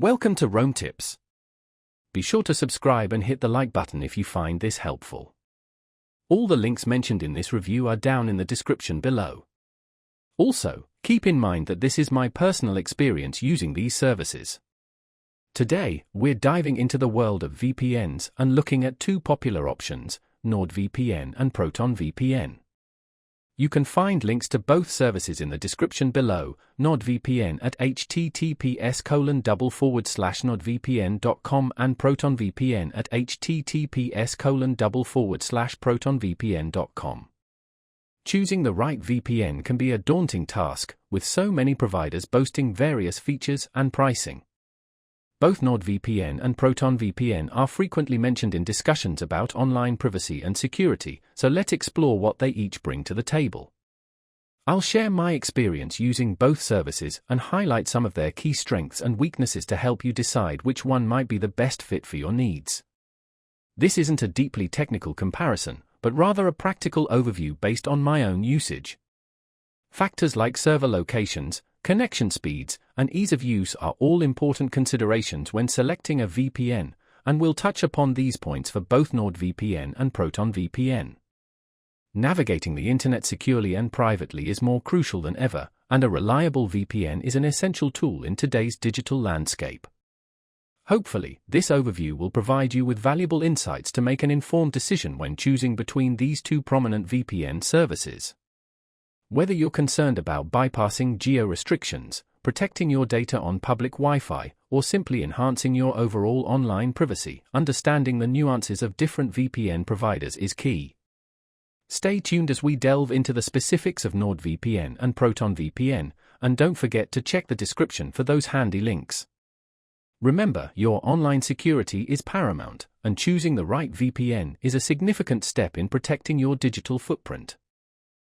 Welcome to Rome Tips. Be sure to subscribe and hit the like button if you find this helpful. All the links mentioned in this review are down in the description below. Also, keep in mind that this is my personal experience using these services. Today, we're diving into the world of VPNs and looking at two popular options, NordVPN and ProtonVPN. You can find links to both services in the description below. NordVPN at https://nordvpn.com and ProtonVPN at https://protonvpn.com. Choosing the right VPN can be a daunting task, with so many providers boasting various features and pricing. Both NordVPN and ProtonVPN are frequently mentioned in discussions about online privacy and security, so let's explore what they each bring to the table. I'll share my experience using both services and highlight some of their key strengths and weaknesses to help you decide which one might be the best fit for your needs. This isn't a deeply technical comparison, but rather a practical overview based on my own usage. Factors like server locations, connection speeds, and ease of use are all important considerations when selecting a VPN, and we'll touch upon these points for both NordVPN and ProtonVPN. Navigating the internet securely and privately is more crucial than ever, and a reliable VPN is an essential tool in today's digital landscape. Hopefully, this overview will provide you with valuable insights to make an informed decision when choosing between these two prominent VPN services. Whether you're concerned about bypassing geo-restrictions, protecting your data on public Wi-Fi, or simply enhancing your overall online privacy, understanding the nuances of different VPN providers is key. Stay tuned as we delve into the specifics of NordVPN and ProtonVPN, and don't forget to check the description for those handy links. Remember, your online security is paramount, and choosing the right VPN is a significant step in protecting your digital footprint.